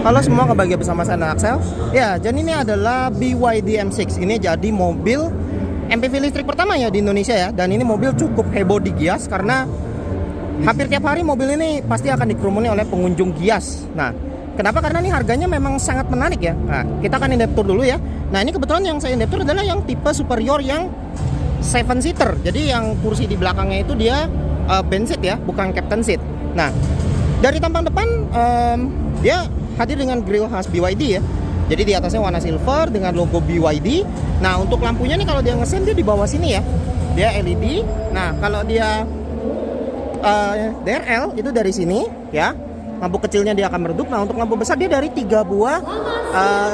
Halo semua, kembali bersama saya Axel. Ya, jadi ini adalah BYD M6. Ini jadi mobil MPV listrik pertama ya di Indonesia ya. Dan ini mobil cukup heboh di Gias karena hampir tiap hari mobil ini pasti akan dikerumuni oleh pengunjung Gias. Nah, kenapa? Karena ini harganya memang sangat menarik ya. Nah, kita akan in-depth tour dulu ya. Nah, ini kebetulan yang saya in-depth tour adalah yang tipe superior yang 7 seater. Jadi yang kursi di belakangnya itu dia bench seat ya, bukan captain seat. Nah, dari tampang depan dia hadir dengan grill khas BYD ya. Jadi di atasnya warna silver dengan logo BYD. Nah, untuk lampunya nih kalau dia ngesen dia di bawah sini ya. Dia LED. Nah, kalau dia DRL itu dari sini ya. Lampu kecilnya dia akan meredup. Nah, untuk lampu besar dia dari 3 buah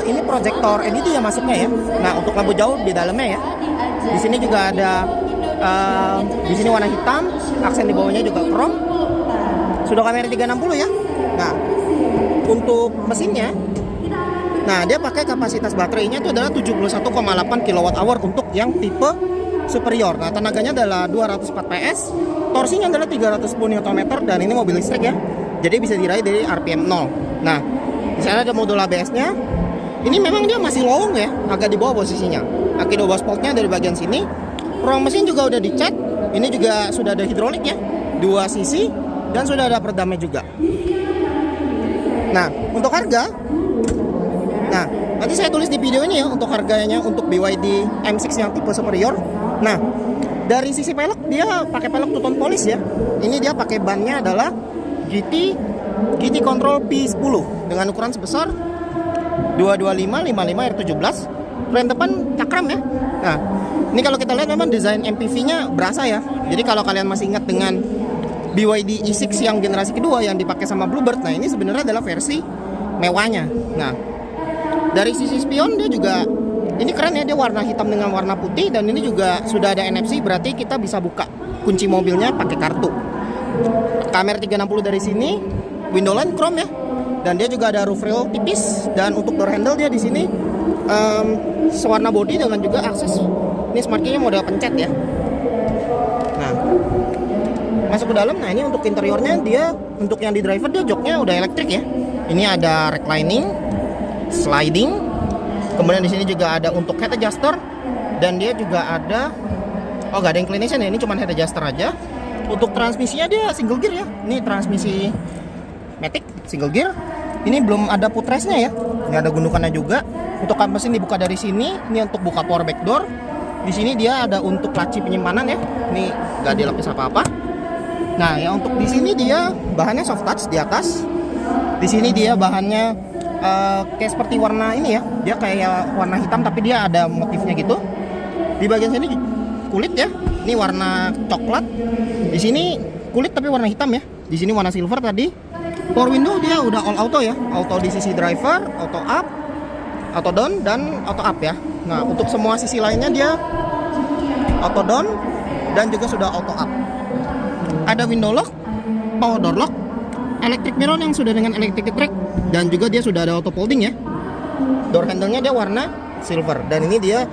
ini proyektor LED yang masuknya ya. Nah, untuk lampu jauh di dalamnya ya. Di sini juga ada di sini warna hitam, aksen di bawahnya juga chrome. Sudah kamera 360 ya. Nah, untuk mesinnya, nah dia pakai kapasitas baterainya itu adalah 71,8 kWh untuk yang tipe superior. Nah, tenaganya adalah 204 PS, torsinya adalah 310 Nm dan ini mobil listrik ya. Jadi bisa diraih dari RPM 0. Nah, di sana ada modul ABS-nya. Ini memang dia masih lowong ya, agak di bawah posisinya. Aki 12 voltnya dari bagian sini. Ruang mesin juga udah dicat. Ini juga sudah ada hidrolik ya, 2 sisi dan sudah ada peredamnya juga. Nah, untuk harga, nah nanti saya tulis di video ini ya untuk harganya untuk BYD M6 yang tipe superior. Nah, dari sisi pelek dia pakai pelek two-tone polish ya. Ini dia pakai bannya adalah GT Control P10 dengan ukuran sebesar 225/55 R17. Frame depan cakram ya. Nah, ini kalau kita lihat memang desain MPV-nya berasa ya. Jadi kalau kalian masih ingat dengan BYD E6 yang generasi kedua yang dipakai sama Bluebird, nah ini sebenarnya adalah versi mewahnya. Nah, dari sisi spion dia juga ini keren ya, dia warna hitam dengan warna putih dan ini juga sudah ada NFC, berarti kita bisa buka kunci mobilnya pakai kartu. Kamera 360 dari sini, window line chrome ya. Dan dia juga ada roof rail tipis dan untuk door handle dia di sini sewarna body dengan juga akses ini smart key-nya model pencet ya. Nah, masuk ke dalam. Nah, ini untuk interiornya dia untuk yang di driver dia joknya udah elektrik ya. Ini ada reclining, sliding. Kemudian di sini juga ada untuk head adjuster dan dia juga ada nggak ada inclination ya, ini cuma head adjuster aja. Untuk transmisinya dia single gear ya. Ini transmisi matic single gear. Ini belum ada footrestnya ya. Ini ada gundukannya juga. Untuk kap mesin dibuka dari sini. Ini untuk buka power back door. Di sini dia ada untuk laci penyimpanan ya. Ini nggak dilapis apa-apa. Nah, ya untuk di sini dia bahannya soft touch di atas. Di sini dia bahannya kayak seperti warna ini ya. Dia kayak warna hitam tapi dia ada motifnya gitu. Di bagian sini kulit ya. Ini warna coklat. Di sini kulit tapi warna hitam ya. Di sini warna silver tadi. Power window dia udah all auto ya. Auto di sisi driver, auto up, auto down dan auto up ya. Nah, untuk semua sisi lainnya dia auto down dan juga sudah auto up. Ada window lock, power door lock, electric mirror yang sudah dengan electric track dan juga dia sudah ada auto folding ya. Door handle-nya dia warna silver dan ini dia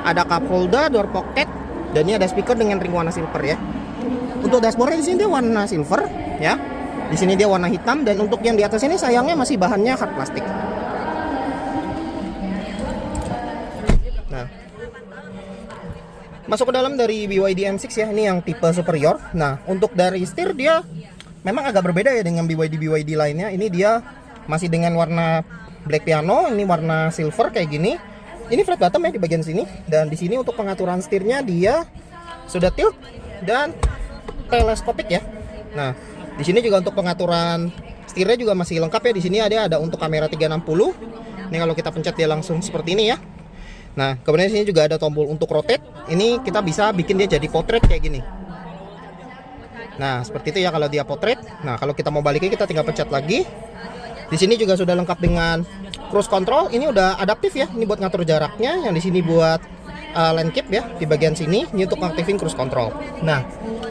ada cup holder, door pocket dan ini ada speaker dengan ring warna silver ya. Untuk dashboard di sini dia warna silver ya. Di sini dia warna hitam dan untuk yang di atas ini sayangnya masih bahannya hard plastik. Nah, masuk ke dalam dari BYD M6 ya, ini yang tipe superior. Nah, untuk dari setir dia memang agak berbeda ya dengan BYD lainnya. Ini dia masih dengan warna black piano, ini warna silver kayak gini. Ini flat bottom ya di bagian sini dan di sini untuk pengaturan setirnya dia sudah tilt dan teleskopik ya. Nah, di sini juga untuk pengaturan setirnya juga masih lengkap ya. Di sini ada untuk kamera 360. Ini kalau kita pencet dia langsung seperti ini ya. Nah, kemudian di sini juga ada tombol untuk rotate. Ini kita bisa bikin dia jadi portrait kayak gini. Nah, seperti itu ya kalau dia portrait. Nah, kalau kita mau balikin kita tinggal pencet lagi. Di sini juga sudah lengkap dengan cruise control. Ini udah adaptif ya. Ini buat ngatur jaraknya. Yang di sini buat lane keep ya di bagian sini. Ini untuk aktifin cruise control. Nah,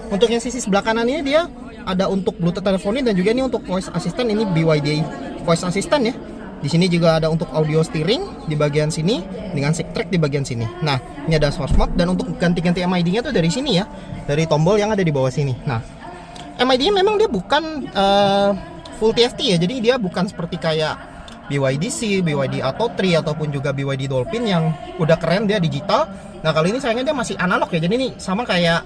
untuk yang sisi sebelah kanan ini dia ada untuk Bluetooth teleponi dan juga ini untuk voice assistant. Ini BYD voice assistant ya. Di sini juga ada untuk audio steering di bagian sini dengan stick track di bagian sini. Nah, ini ada source mode dan untuk ganti-ganti MID-nya tuh dari sini ya, dari tombol yang ada di bawah sini. Nah, MID-nya memang dia bukan full TFT ya. Jadi dia bukan seperti kayak BYD C, BYD Atto 3 ataupun juga BYD Dolphin yang udah keren dia digital. Nah kalau ini sayangnya dia masih analog ya. Jadi ini sama kayak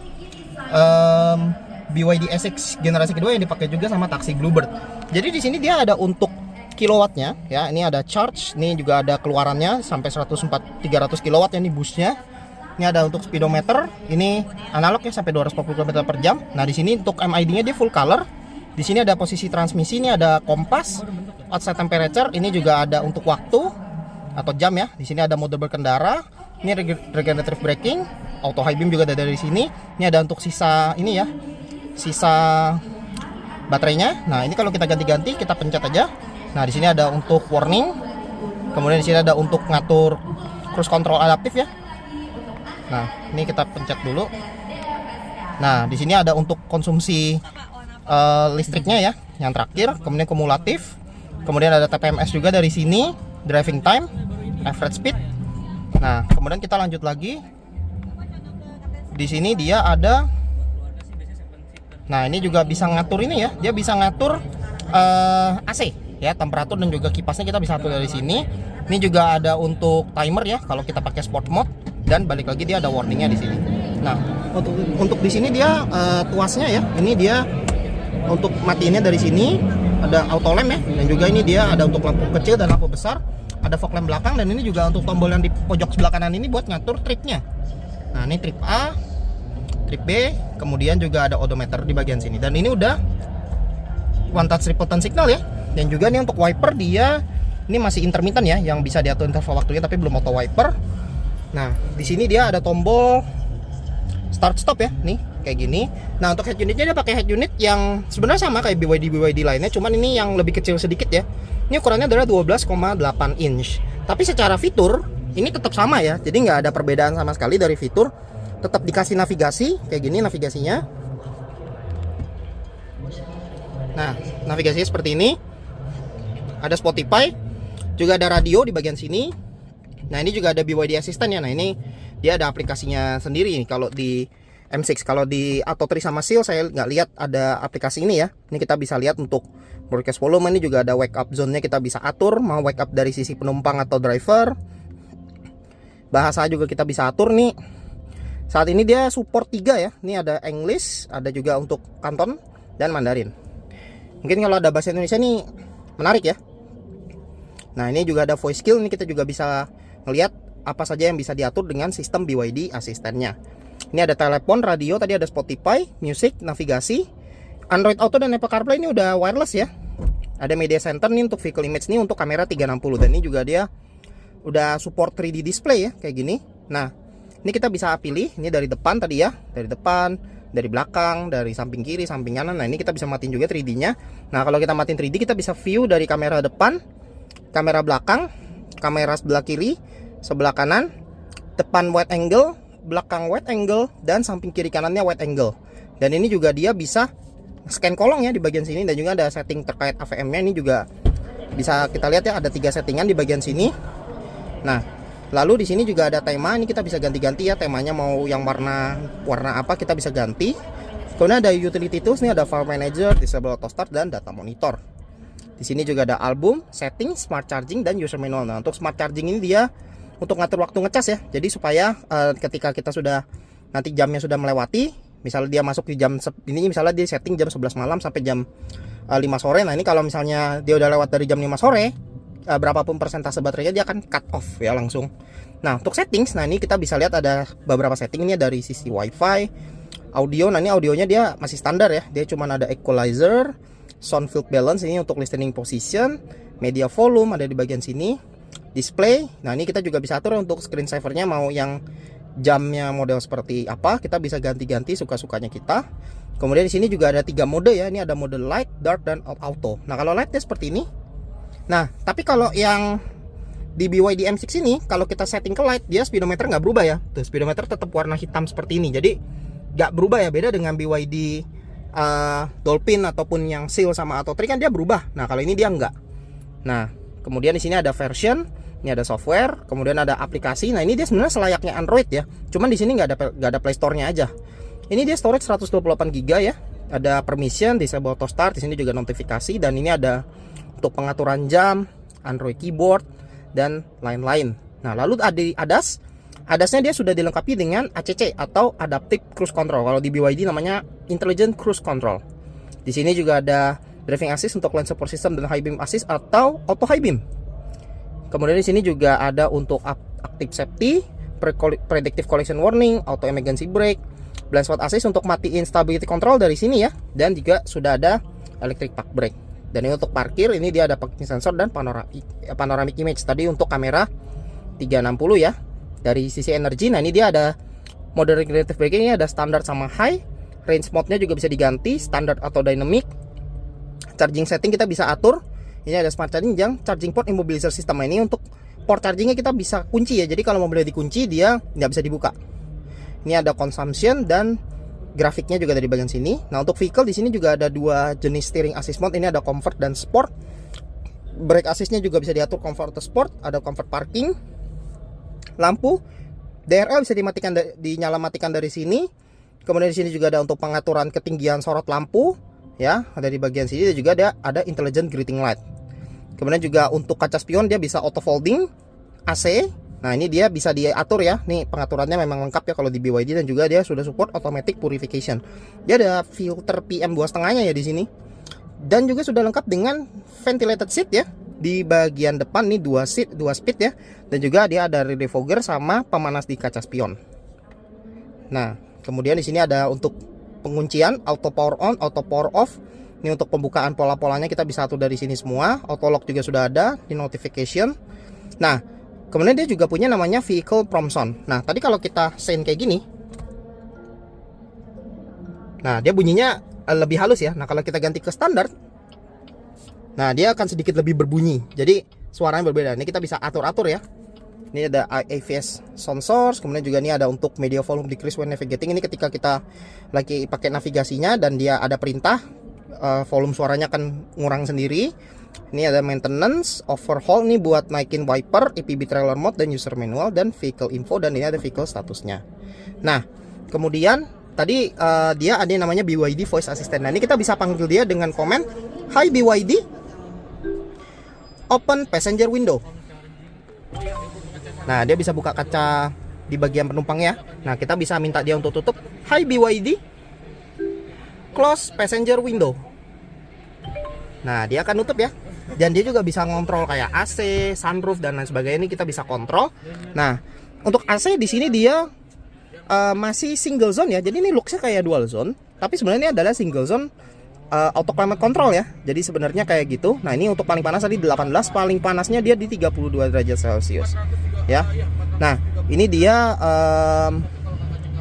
BYD SX generasi kedua yang dipakai juga sama taksi Bluebird. Jadi di sini dia ada untuk kilowattnya ya. Ini ada charge, ini juga ada keluarannya sampai 300 kilowatt ya, ini boostnya. Ini ada untuk speedometer, ini analog ya sampai 240 km per jam. Nah di sini untuk MID-nya dia full color. Di sini ada posisi transmisi, ini ada kompas, outside temperature, ini juga ada untuk waktu atau jam ya. Di sini ada mode berkendara, ini regenerative braking, auto high beam juga ada dari sini. Ini ada untuk sisa ini ya, sisa baterainya. Nah ini kalau kita ganti-ganti, kita pencet aja. Nah di sini ada untuk warning, kemudian di sini ada untuk ngatur cruise control adaptif ya. Nah, ini kita pencet dulu. Nah, di sini ada untuk konsumsi listriknya ya, yang terakhir, kemudian kumulatif. Kemudian ada TPMS juga dari sini, driving time, average speed. Nah, kemudian kita lanjut lagi. Di sini dia ada. Nah, ini juga bisa ngatur ini ya. Dia bisa ngatur AC ya, temperatur dan juga kipasnya kita bisa atur dari sini. Ini juga ada untuk timer ya, kalau kita pakai sport mode. Dan balik lagi dia ada warningnya di sini. Nah untuk di sini dia tuasnya ya, ini dia untuk matiinnya dari sini ada auto lamp ya, dan juga ini dia ada untuk lampu kecil dan lampu besar, ada fog lamp belakang, dan ini juga untuk tombol yang di pojok sebelah kanan ini buat ngatur tripnya. Nah ini trip A, trip B, kemudian juga ada odometer di bagian sini, dan ini udah one touch triple turn signal ya. Dan juga nih untuk wiper dia ini masih intermittent ya, yang bisa diatur interval waktunya tapi belum auto wiper. Nah, di sini dia ada tombol start stop ya, nih kayak gini. Nah, untuk head unitnya dia pakai head unit yang sebenarnya sama kayak BYD lainnya, cuman ini yang lebih kecil sedikit ya. Ini ukurannya adalah 12,8 inch. Tapi secara fitur ini tetap sama ya, jadi nggak ada perbedaan sama sekali dari fitur. Tetap dikasih navigasi kayak gini navigasinya. Nah, navigasinya seperti ini. Ada Spotify, juga ada radio di bagian sini. Nah ini juga ada BYD Assistant ya. Nah ini dia ada aplikasinya sendiri nih. Kalau di M6, kalau di Atto 3 sama Seal saya nggak lihat ada aplikasi ini ya. Ini kita bisa lihat untuk broadcast volume. Ini juga ada wake up zone-nya, kita bisa atur mau wake up dari sisi penumpang atau driver. Bahasa juga kita bisa atur nih. Saat ini dia support 3 ya. Ini ada English, ada juga untuk Kanton dan Mandarin. Mungkin kalau ada bahasa Indonesia nih menarik ya. Nah ini juga ada voice skill, ini kita juga bisa ngelihat apa saja yang bisa diatur dengan sistem BYD asistennya. Ini ada telepon, radio, tadi ada Spotify, music, navigasi, Android Auto dan Apple CarPlay ini udah wireless ya. Ada media center nih untuk vehicle image nih untuk kamera 360, dan ini juga dia udah support 3D display ya kayak gini. Nah ini kita bisa pilih, ini dari depan tadi ya, dari depan, dari belakang, dari samping kiri, samping kanan. Nah ini kita bisa matiin juga 3D-nya. Nah kalau kita matiin 3D kita bisa view dari kamera depan, kamera belakang, kamera sebelah kiri, sebelah kanan, depan wide angle, belakang wide angle, dan samping kiri kanannya wide angle. Dan ini juga dia bisa scan kolong ya di bagian sini, dan juga ada setting terkait AVM-nya. Ini juga bisa kita lihat ya, ada 3 settingan di bagian sini. Nah, lalu di sini juga ada tema, ini kita bisa ganti-ganti ya, temanya mau yang warna apa kita bisa ganti. Kemudian ada utility tools, ini ada file manager, disable auto start, dan data monitor. Di sini juga ada album, setting, smart charging, dan user manual. Nah, untuk smart charging ini dia untuk ngatur waktu ngecas ya. Jadi supaya ketika kita sudah nanti jamnya sudah melewati, misalnya dia masuk di jam ini, misalnya dia setting jam 11 malam sampai jam 5 sore. Nah, ini kalau misalnya dia udah lewat dari jam 5 sore, berapapun persentase baterainya dia akan cut off ya langsung. Nah, untuk settings, nah ini kita bisa lihat ada beberapa setting ini dari sisi WiFi, audio. Nah, ini audionya dia masih standar ya. Dia cuma ada equalizer, sound field balance ini untuk listening position, media volume ada di bagian sini, display. Nah ini kita juga bisa atur untuk screensavernya mau yang jamnya model seperti apa, kita bisa ganti-ganti suka-sukanya kita. Kemudian di sini juga ada 3 mode ya, ini ada mode light, dark, dan auto. Nah kalau lightnya seperti ini. Nah tapi kalau yang di BYD M6 ini, kalau kita setting ke light, dia speedometer nggak berubah ya. Tuh speedometer tetap warna hitam seperti ini, jadi nggak berubah ya. Beda dengan BYD Dolphin ataupun yang Seal sama Atto 3 kan dia berubah. Nah kalau ini dia enggak. Nah kemudian di sini ada version, ini ada software, kemudian ada aplikasi. Nah ini dia sebenarnya selayaknya Android ya. Cuman di sini nggak ada Play Store-nya aja. Ini dia storage 128 GB ya. ada permission, disable auto start, di sini juga notifikasi, dan ini ada untuk pengaturan jam, Android keyboard dan lain-lain. Nah, lalu ada ADAS-nya dia sudah dilengkapi dengan ACC atau Adaptive Cruise Control. Kalau di BYD namanya Intelligent Cruise Control. Di sini juga ada driving assist untuk lane support system dan high beam assist atau auto high beam. Kemudian di sini juga ada untuk active safety, predictive collision warning, auto emergency brake, blind spot assist untuk matiin stability control dari sini ya. Dan juga sudah ada electric park brake. Dan ini untuk parkir, ini dia ada parking sensor dan panoramic image. Tadi untuk kamera 360 ya. Dari sisi energi, nah ini dia ada mode regenerative braking, ini ada standar sama high. Range mode-nya juga bisa diganti, standar atau dynamic. Charging setting kita bisa atur. Ini ada smart charging yang charging port immobilizer system. Nah, ini untuk port chargingnya kita bisa kunci ya. Jadi kalau mobilnya dikunci dia nggak bisa dibuka. Ini ada consumption dan grafiknya juga dari bagian sini. Nah, untuk vehicle di sini juga ada dua jenis steering assist mode. Ini ada comfort dan sport. Brake assistnya juga bisa diatur comfort atau sport. Ada comfort parking. Lampu DRL bisa dinyala-matikan dari sini. Kemudian di sini juga ada untuk pengaturan ketinggian sorot lampu ya, ada di bagian sini. Dan juga ada intelligent greeting light. Kemudian juga untuk kaca spion dia bisa auto folding, AC. Nah, ini dia bisa diatur ya. Nih pengaturannya memang lengkap ya kalau di BYD, dan juga dia sudah support automatic purification. Dia ada filter PM 2,5-nya ya di sini. Dan juga sudah lengkap dengan ventilated seat ya. Di bagian depan nih 2 speed ya. Dan juga dia ada rear defogger sama pemanas di kaca spion. Nah, kemudian di sini ada untuk penguncian auto power on, auto power off. Ini untuk pembukaan pola-polanya kita bisa atur dari sini semua. Auto lock juga sudah ada di notification. Nah, kemudian dia juga punya namanya vehicle prompt sound. Nah, tadi kalau kita send kayak gini, nah dia bunyinya lebih halus ya. Nah, kalau kita ganti ke standar, nah dia akan sedikit lebih berbunyi. Jadi suaranya berbeda. Ini kita bisa atur-atur ya. Ini ada AVS sound source. Kemudian juga ini ada untuk media volume decrease when navigating. Ini ketika kita lagi pakai navigasinya dan dia ada perintah, volume suaranya akan ngurang sendiri. Ini ada maintenance, overhaul nih buat naikin wiper, EPB trailer mode dan user manual, dan vehicle info, dan ini ada vehicle statusnya. Nah, kemudian tadi dia ada yang namanya BYD voice assistant. Nah, ini kita bisa panggil dia dengan komen, "Hi BYD, open passenger window." Nah, dia bisa buka kaca di bagian penumpang ya. Nah, kita bisa minta dia untuk tutup, "Hi BYD, close passenger window." Nah, dia akan nutup ya. Dan dia juga bisa ngontrol kayak AC, sunroof dan lain sebagainya. Ini kita bisa kontrol. Nah, untuk AC di sini dia masih single zone ya. Jadi ini looksnya kayak dual zone, tapi sebenarnya ini adalah single zone auto climate control ya. Jadi sebenarnya kayak gitu. Nah, ini untuk paling panas tadi 18, paling panasnya dia di 32 derajat Celcius ya. Nah, ini dia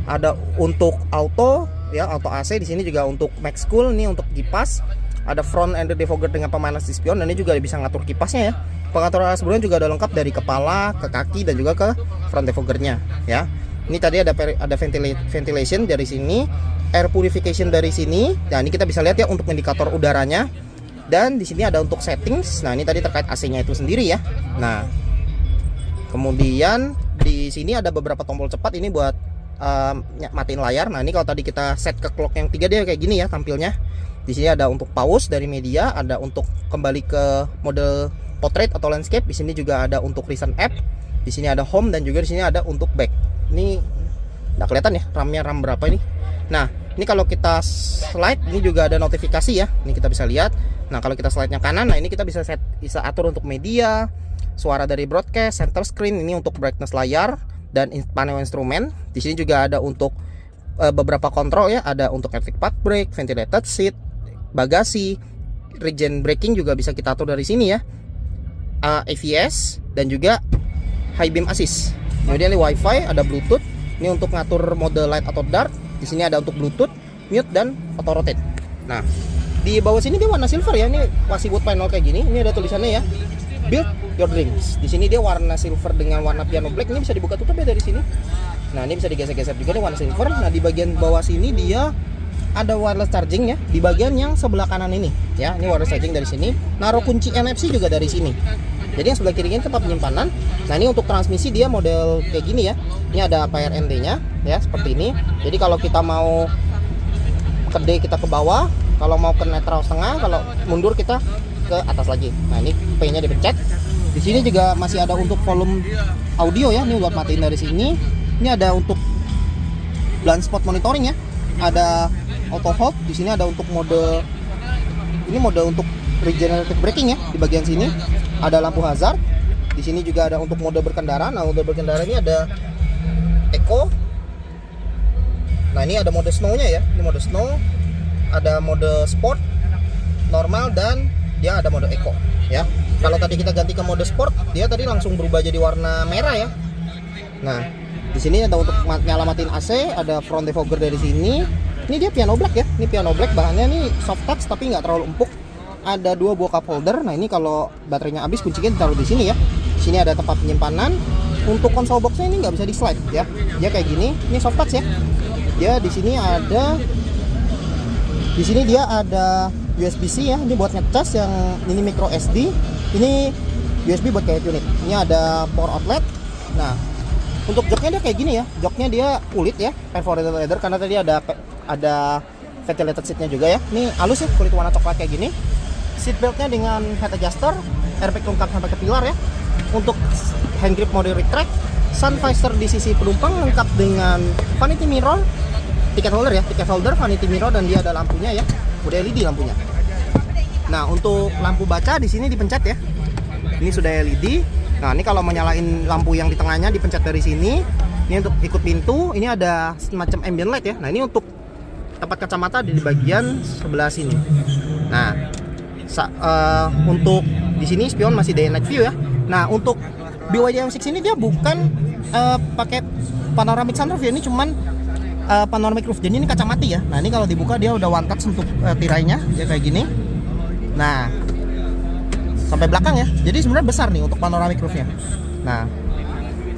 ada untuk auto ya, auto AC. Di sini juga untuk max cool, ini untuk kipas. Ada front and rear defogger dengan pemanas di spion, dan ini juga bisa ngatur kipasnya ya. Pengaturan sebelumnya juga ada lengkap dari kepala ke kaki dan juga ke front defoggernya ya. Ini tadi ada ventilation dari sini, air purification dari sini. Nah, ini kita bisa lihat ya untuk indikator udaranya. Dan di sini ada untuk settings. Nah, ini tadi terkait AC-nya itu sendiri ya. Nah, kemudian di sini ada beberapa tombol cepat ini buat matiin layar. Nah, ini kalau tadi kita set ke clock yang 3 dia kayak gini ya tampilnya. Di sini ada untuk pause dari media, ada untuk kembali ke mode portrait atau landscape. Di sini juga ada untuk recent app. Di sini ada home, dan juga di sini ada untuk back. Ini nggak kelihatan ya RAM-nya, RAM berapa ini. Nah, ini kalau kita slide, ini juga ada notifikasi ya. Ini kita bisa lihat. Nah, kalau kita slide-nya kanan, nah ini kita bisa atur untuk media, suara dari broadcast, center screen, ini untuk brightness layar dan panel instrumen. Di sini juga ada untuk beberapa kontrol ya, ada untuk electric park brake, ventilated seat, bagasi, regen braking juga bisa kita atur dari sini ya. AVS dan juga high beam assist. Kemudian ini WiFi, ada Bluetooth. Ini untuk ngatur mode light atau dark. Di sini ada untuk Bluetooth, mute dan auto rotate. Nah, di bawah sini dia warna silver ya. Ini masih wood panel kayak gini. Ini ada tulisannya ya, Build Your Dreams. Di sini dia warna silver dengan warna piano black. Ini bisa dibuka tutup ya dari sini. Nah, ini bisa digeser-geser juga nih warna silver. Nah, di bagian bawah sini dia ada wireless charging ya, di bagian yang sebelah kanan ini ya. Ini wireless charging dari sini. Naruh kunci NFC juga dari sini. Jadi yang sebelah kiri ini tempat penyimpanan. Nah, ini untuk transmisi dia model kayak gini ya. Ini ada PRNT nya ya, seperti ini. Jadi kalau kita mau ke D kita ke bawah, kalau mau ke netral setengah, kalau mundur kita ke atas lagi. Nah ini P-nya dipencet. Di sini juga masih ada untuk volume audio ya. Ini buat matiin dari sini. Ini ada untuk blind spot monitoring ya. Ada auto hold. Di sini ada untuk mode, ini mode untuk regenerative braking ya di bagian sini. Ada lampu hazard. Di sini juga ada untuk mode berkendara. Nah mode berkendara ini ada eco. Nah ini ada mode snow-nya ya. Ini mode snow. Ada mode sport, normal, dan dia ada mode eco ya. Kalau tadi kita ganti ke mode sport, dia tadi langsung berubah jadi warna merah ya. Nah, di sini ada untuk nyalamatin AC, ada front defogger dari sini. Ini dia piano black ya. Ini piano black, bahannya nih soft touch tapi nggak terlalu empuk. Ada 2 buah cup holder. Nah, ini kalau baterainya habis kuncinya ditaruh di sini ya. Di sini ada tempat penyimpanan. Untuk console box-nya ini nggak bisa di slide ya. Dia kayak gini. Ini soft touch ya. Dia di sini ada USB-C ya. Ini buat ngecas, yang ini micro SD. Ini USB buat kayak unit. Ini ada power outlet. Nah, untuk joknya dia kayak gini ya. Joknya dia kulit ya, perforated leather, karena tadi ada ventilated seatnya juga ya. Ini halus ya, kulit warna coklat kayak gini. Seat beltnya dengan head adjuster, airbag lengkap sampai ke pilar ya. Untuk hand grip mode retract, sun visor di sisi penumpang lengkap dengan vanity mirror, tiket holder ya, tiket holder, vanity mirror, dan dia ada lampunya ya, udah LED lampunya. Nah untuk lampu baca di sini dipencet ya, ini sudah LED. Nah ini kalau mau nyalain lampu yang di tengahnya dipencet dari sini. Ini untuk ikut pintu, ini ada semacam ambient light ya. Nah ini untuk tempat kacamata di bagian sebelah sini. Nah untuk di sini spion masih day night view ya. Nah untuk BYD M6 ini dia bukan pakai panoramic sunroof ya, ini cuman panoramic roof. Jadi ini kaca mati ya. Nah ini kalau dibuka dia udah one touch untuk tirainya, dia kayak gini. Nah sampai belakang ya. Jadi sebenarnya besar nih untuk panoramic roofnya. Nah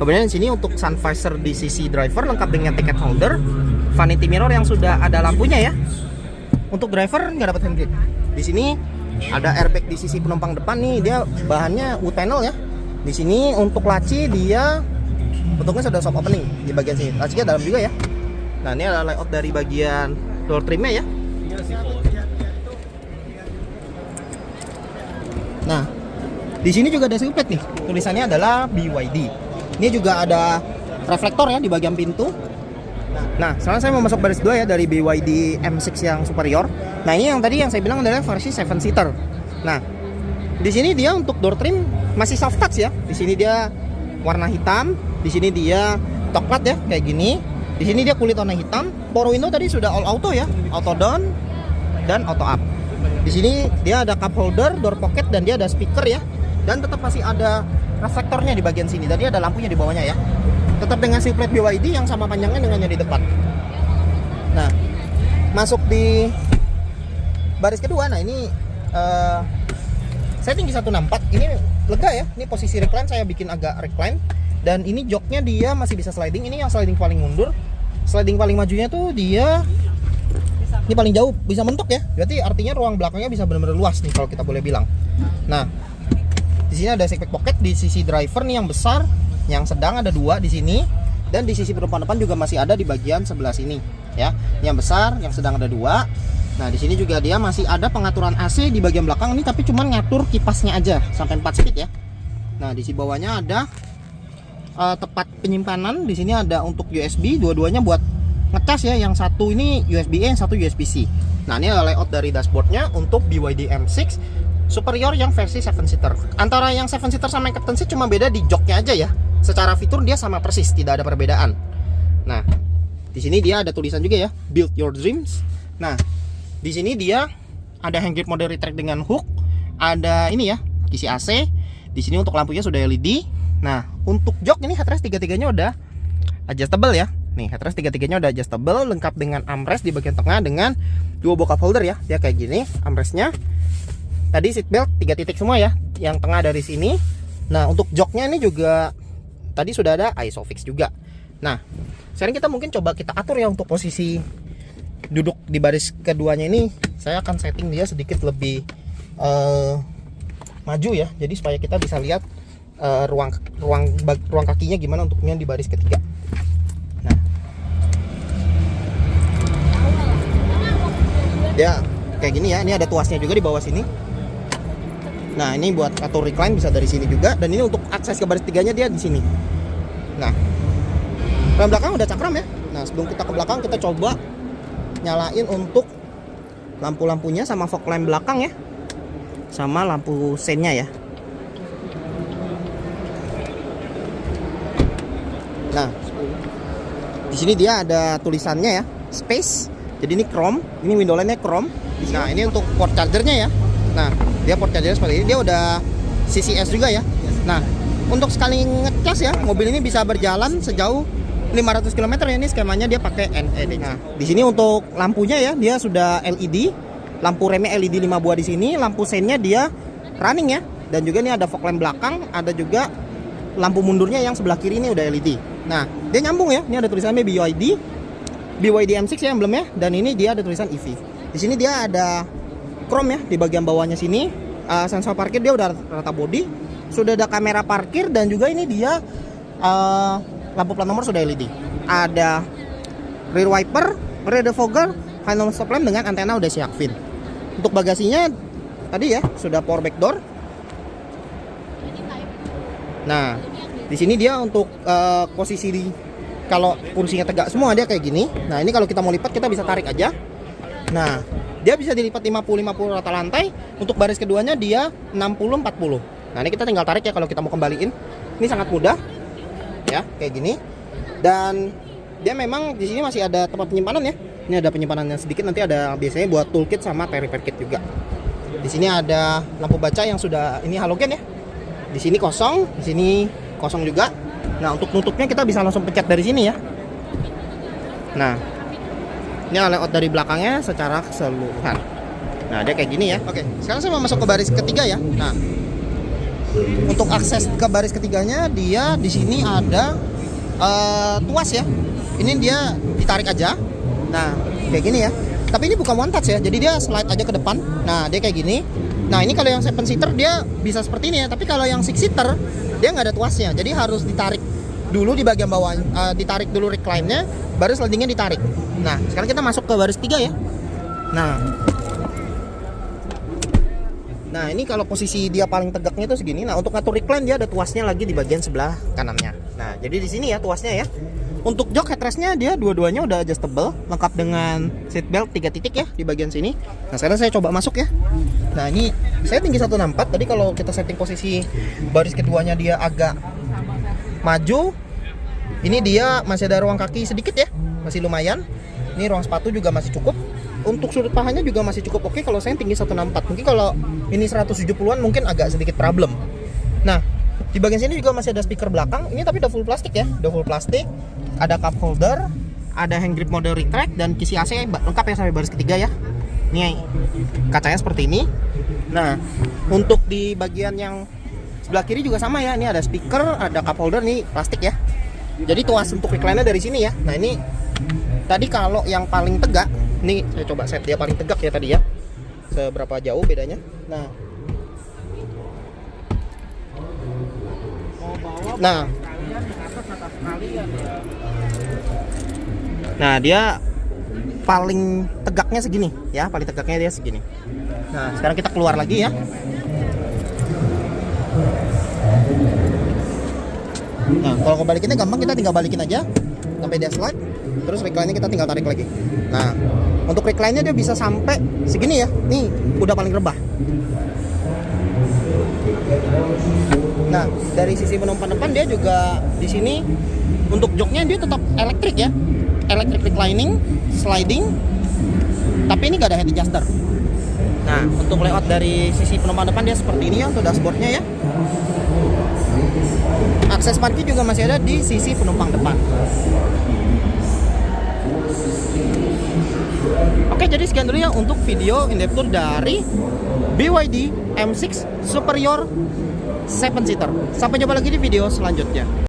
kemudian di sini untuk sun visor di sisi driver lengkap dengan ticket holder, vanity mirror yang sudah ada lampunya ya. Untuk driver nggak dapat hand grip. Di sini ada airbag di sisi penumpang depan nih, dia bahannya wood panel ya. Di sini untuk laci dia bentuknya sudah soft opening di bagian sini. Lacinya dalam juga ya. Nah ini adalah layout dari bagian door trimnya ya. Nah di sini juga ada plate nih, tulisannya adalah BYD. Ini juga ada reflektor ya di bagian pintu. Nah sekarang saya mau masuk baris 2 ya dari BYD M6 yang superior. Nah ini yang tadi yang saya bilang adalah versi 7 seater. Nah di sini dia untuk door trim masih soft touch ya. Di sini dia warna hitam, di sini dia coklat ya kayak gini. Di sini dia kulit warna hitam. Power window tadi sudah all auto ya, auto down dan auto up. Di sini dia ada cup holder, door pocket, dan dia ada speaker ya. Dan tetap masih ada reflektornya di bagian sini. Tadi ada lampunya di bawahnya ya. Tetap dengan seal plate BYD yang sama panjangnya dengan yang di depan. Nah, masuk di baris kedua. Nah ini saya tinggi 164. Ini lega ya. Ini posisi recline saya bikin agak recline. Dan ini joknya dia masih bisa sliding. Ini yang sliding paling mundur. Sliding paling majunya tuh dia ini paling jauh, bisa mentok ya. Berarti artinya ruang belakangnya bisa benar-benar luas nih kalau kita boleh bilang. Nah, di sini ada seatback pocket di sisi driver nih yang besar, yang sedang ada 2 di sini, dan di sisi penumpang depan juga masih ada di bagian sebelah sini ya. Yang besar, yang sedang ada 2. Nah, di sini juga dia masih ada pengaturan AC di bagian belakang ini, tapi cuman ngatur kipasnya aja sampai 4 speed ya. Nah, di sisi bawahnya ada tempat penyimpanan. Di sini ada untuk USB, dua-duanya buat ngecas ya. Yang satu ini USB-A, yang satu USB-C. Nah ini adalah layout dari dashboardnya untuk BYD M6 superior yang versi 7 seater. Antara yang 7 seater sama yang Captain Seat cuma beda di joknya aja ya. Secara fitur dia sama persis, tidak ada perbedaan. Nah di sini dia ada tulisan juga ya, Build Your Dreams. Nah di sini dia ada hand grip mode retract dengan hook. Ada ini ya, kisi AC. Di sini untuk lampunya sudah LED. Nah untuk jok ini headrest tiga-tiganya udah adjustable ya. Nih headrest tiga-tiganya udah adjustable, lengkap dengan armrest di bagian tengah dengan 2 cup holder ya. Dia kayak gini armrestnya. Tadi seatbelt 3 titik semua ya, yang tengah dari sini. Nah untuk joknya ini juga tadi sudah ada ISOFIX juga. Nah sekarang kita mungkin coba kita atur ya untuk posisi duduk di baris keduanya ini. Saya akan setting dia sedikit lebih maju ya, jadi supaya kita bisa lihat ruang kakinya gimana untuknya di baris ketiga. Nah Dia kayak gini ya. Ini ada tuasnya juga di bawah sini. Nah, ini buat atur recline bisa dari sini juga, dan ini untuk akses ke baris tiganya dia di sini. Nah, rem belakang udah cakram ya. Nah, sebelum kita ke belakang kita coba nyalain untuk lampu-lampunya sama fog lamp belakang ya. Sama lampu seinnya ya. Nah, di sini dia ada tulisannya ya, space. Jadi ini chrome, ini window line-nya chrome. Nah, ini untuk port chargernya ya. Nah, dia port chargernya seperti ini. Dia udah CCS juga ya. Nah, untuk sekali ngecas ya, mobil ini bisa berjalan sejauh 500 km ya. Ini skemanya dia pakai LED. Nah, di sini untuk lampunya ya, dia sudah LED. Lampu remnya LED 5 buah di sini. Lampu seinnya dia running ya. Dan juga ini ada fog lamp belakang, ada juga lampu mundurnya yang sebelah kiri ini udah LED. Nah, dia nyambung ya. Ini ada tulisannya BYD M6 ya emblemnya, dan ini dia ada tulisan EV. Di sini dia ada chrome ya di bagian bawahnya sini. Sensor parkir dia udah rata body. Sudah ada kamera parkir, dan juga ini dia lampu plat nomor sudah LED. Ada rear wiper, rear defogger, high stop lamp dengan antena udah shark fin. Untuk bagasinya tadi ya sudah power back door. Nah, di sini dia untuk posisi kalau kursinya tegak semua dia kayak gini. Nah, ini kalau kita mau lipat kita bisa tarik aja. Nah, dia bisa dilipat 50-50 rata lantai. Untuk baris keduanya dia 60-40. Nah, ini kita tinggal tarik ya kalau kita mau kembaliin. Ini sangat mudah. Ya, kayak gini. Dan dia memang di sini masih ada tempat penyimpanan ya. Ini ada penyimpanannya sedikit, nanti ada biasanya buat toolkit sama repair kit juga. Di sini ada lampu baca yang sudah ini halogen ya. Di sini kosong, di sini kosong juga. Nah, untuk nutupnya kita bisa langsung pencet dari sini ya. Nah, ini layout dari belakangnya secara keseluruhan. Nah, dia kayak gini ya. Oke, sekarang saya mau masuk ke baris ketiga ya. Nah, untuk akses ke baris ketiganya dia di sini ada tuas ya. Ini dia ditarik aja. Nah, kayak gini ya. Tapi ini bukan one touch ya. Jadi dia slide aja ke depan. Nah, dia kayak gini. Nah, ini kalau yang 7 seater dia bisa seperti ini ya. Tapi kalau yang 6 seater dia nggak ada tuasnya. Jadi harus ditarik dulu di bagian bawah, ditarik dulu recline-nya, baru slidingnya ditarik. Nah, sekarang kita masuk ke baris 3 ya. Nah, ini kalau posisi dia paling tegaknya itu segini. Nah, untuk ngatur recline dia ada tuasnya lagi di bagian sebelah kanannya. Nah, jadi di sini ya tuasnya ya. Untuk jok headrestnya dia dua-duanya udah adjustable, lengkap dengan seat belt 3 titik ya di bagian sini. Nah, sekarang saya coba masuk ya. Nah, ini saya tinggi 164. Tadi kalau kita setting posisi baris keduanya dia agak maju. Ini dia masih ada ruang kaki sedikit ya, masih lumayan. Ini ruang sepatu juga masih cukup. Untuk sudut pahanya juga masih cukup oke. Kalau saya tinggi 164. Mungkin kalau ini 170-an mungkin agak sedikit problem. Nah, di bagian sini juga masih ada speaker belakang. Ini tapi udah full plastik ya, udah full plastik. Ada cup holder, ada hand grip mode retract, dan kisi AC lengkap ya sampai baris ketiga ya. Ini kacanya seperti ini. Nah, untuk di bagian yang sebelah kiri juga sama ya. Ini ada speaker, ada cup holder nih plastik ya. Jadi tuas untuk recline-nya dari sini ya. Nah, ini tadi kalau yang paling tegak, nih saya coba set dia paling tegak ya tadi ya. Seberapa jauh bedanya? Nah, dia paling tegaknya segini ya, paling tegaknya dia segini. Nah, sekarang kita keluar lagi ya. Nah, kalau ngebalikinnya gampang, kita tinggal balikin aja sampai dia slide, terus recline-nya kita tinggal tarik lagi. Nah, untuk recline-nya dia bisa sampai segini ya. Nih, udah paling rebah. Nah, dari sisi penumpang depan dia juga di sini untuk joknya dia tetap elektrik ya. Electric reclining, sliding. Tapi ini gak ada head adjuster. Nah, untuk layout dari sisi penumpang depan dia seperti ini ya untuk dashboardnya ya. Akses parkir juga masih ada di sisi penumpang depan. Oke, jadi sekian dulu ya untuk video in-depth tour dari BYD M6 Superior 7 seater. Sampai jumpa lagi di video selanjutnya.